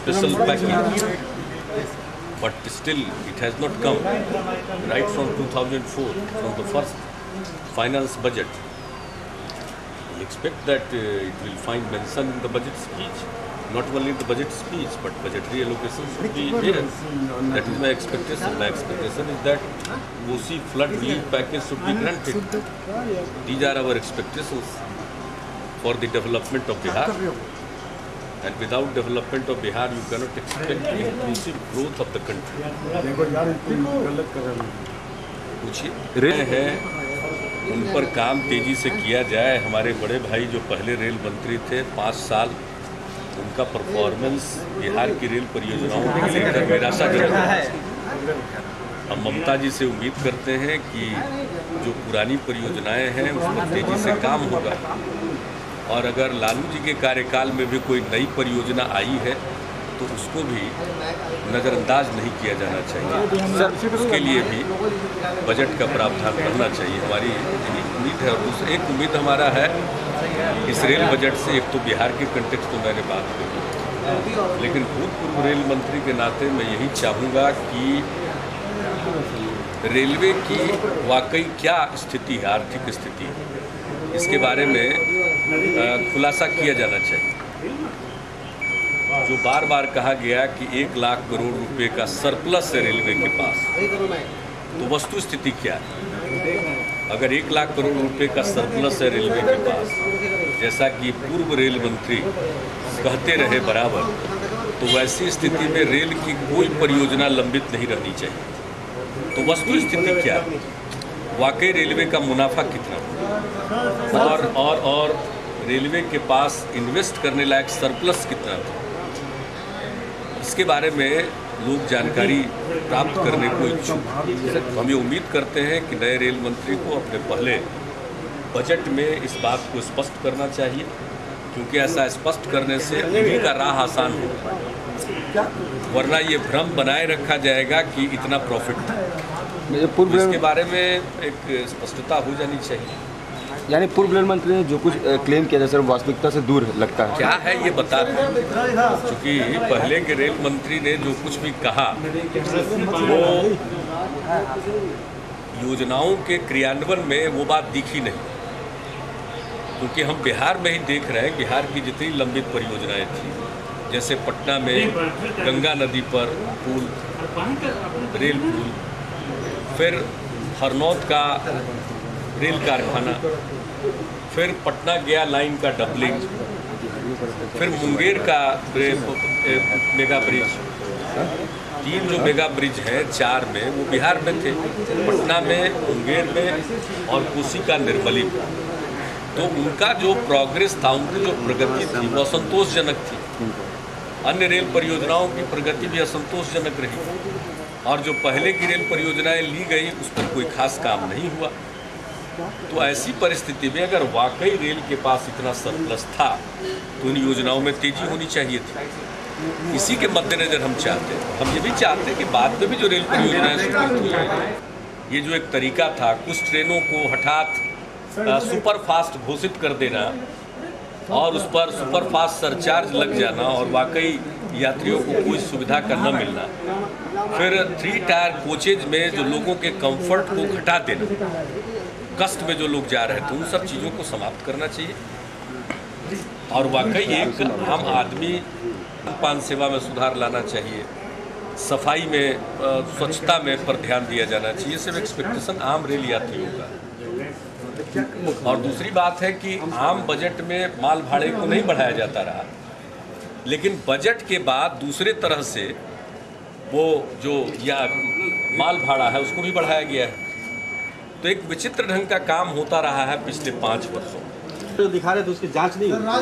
special package, but still it has not come. Right from 2004, from the first finance budget, we expect that it will find mention in the budget speech. Not only the budget speech, but budgetary allocation should be there. That is my expectation. My expectation is that Kosi flood relief package should be granted. These are our expectations for the development of Bihar. And without development of Bihar, you cannot expect inclusive growth of the country. पूछिए है उन पर काम तेजी से किया जाए। हमारे बड़े भाई जो पहले रेल मंत्री थे 5 साल, उनका परफॉर्मेंस बिहार की रेल परियोजनाओं को लेकर निराशाजनक है। हम ममता जी से उम्मीद करते हैं कि जो पुरानी परियोजनाएं हैं उस पर तेजी से काम होगा, और अगर लालू जी के कार्यकाल में भी कोई नई परियोजना आई है तो उसको भी नज़रअंदाज नहीं किया जाना चाहिए। उसके लिए भी बजट का प्रावधान करना चाहिए, हमारी यही उम्मीद है। और दूसरी एक उम्मीद हमारा है इस रेल बजट से, एक तो बिहार के कंटेक्स्ट में मैंने बात की, लेकिन भूतपूर्व रेल मंत्री के नाते मैं यही चाहूँगा कि रेलवे की वाकई क्या स्थिति है, आर्थिक स्थिति, इसके बारे में खुलासा किया जाना चाहिए। जो बार बार कहा गया कि 1 लाख करोड़ रुपए का सरप्लस है रेलवे के पास, तो वस्तु स्थिति क्या है? अगर 1 लाख करोड़ रुपए का सरप्लस है रेलवे के पास, जैसा कि पूर्व रेल मंत्री कहते रहे बराबर, तो वैसी स्थिति में रेल की कोई परियोजना लंबित नहीं रहनी चाहिए। तो वस्तु स्थिति क्या है? वाकई रेलवे का मुनाफा कितना और रेलवे के पास इन्वेस्ट करने लायक सरप्लस कितना था, इसके बारे में लोग जानकारी प्राप्त करने को इच्छुक। हम ये उम्मीद करते हैं कि नए रेल मंत्री को अपने पहले बजट में इस बात को स्पष्ट करना चाहिए, क्योंकि ऐसा स्पष्ट करने से उन्हीं का राह आसान होगा, वरना ये भ्रम बनाए रखा जाएगा कि इतना प्रॉफिट था। इसके बारे में एक स्पष्टता हो जानी चाहिए। यानी पूर्व रेल मंत्री ने जो कुछ क्लेम किया जैसे वास्तविकता से दूर लगता है। क्या है ये बता दें, क्योंकि पहले के रेल मंत्री ने जो कुछ भी कहा वो योजनाओं के क्रियान्वयन में वो बात दिखी नहीं, क्योंकि हम बिहार में ही देख रहे हैं बिहार की जितनी लंबित परियोजनाएं थी, जैसे पटना में गंगा नदी पर पुल, रेल पुल, फिर हरनौत का रेल कारखाना, फिर पटना गया लाइन का डबलिंग, फिर मुंगेर का मेगा ब्रिज। 3 जो मेगा ब्रिज हैं 4 में वो बिहार में थे, पटना में, मुंगेर में और कोसी का निर्मली में। तो उनका जो प्रोग्रेस था, उनकी जो प्रगति थी वो असंतोषजनक थी। अन्य रेल परियोजनाओं की प्रगति भी असंतोषजनक रही, और जो पहले की रेल परियोजनाएं ली गई उस पर कोई खास काम नहीं हुआ। तो ऐसी परिस्थिति में अगर वाकई रेल के पास इतना सरप्लस था तो इन योजनाओं में तेजी होनी चाहिए थी। इसी के मद्देनजर हम चाहते हैं, हम ये भी चाहते हैं कि बाद में भी जो रेल परियोजनाएं शुरू हुई हैं, ये जो एक तरीका था कुछ ट्रेनों को हठात सुपर फास्ट घोषित कर देना और उस पर सुपर फास्ट सरचार्ज लग जाना और वाकई यात्रियों को कोई सुविधा का न मिलना, फिर 3 टायर कोचेज में जो लोगों के कंफर्ट को घटा देना, कष्ट में जो लोग जा रहे थे, उन सब चीज़ों को समाप्त करना चाहिए। और वाकई एक आम आदमी पान सेवा में सुधार लाना चाहिए, सफाई में, स्वच्छता में पर ध्यान दिया जाना चाहिए। सिर्फ एक्सपेक्टेशन आम रेल यात्रियों का। और दूसरी बात है कि आम बजट में माल भाड़े को नहीं बढ़ाया जाता रहा, लेकिन बजट के बाद दूसरे तरह से वो जो माल भाड़ा है उसको भी बढ़ाया गया है। तो एक विचित्र ढंग का काम होता रहा है पिछले 5 वर्षों। तो दिखा रहे थे उसकी जांच नहीं हुई।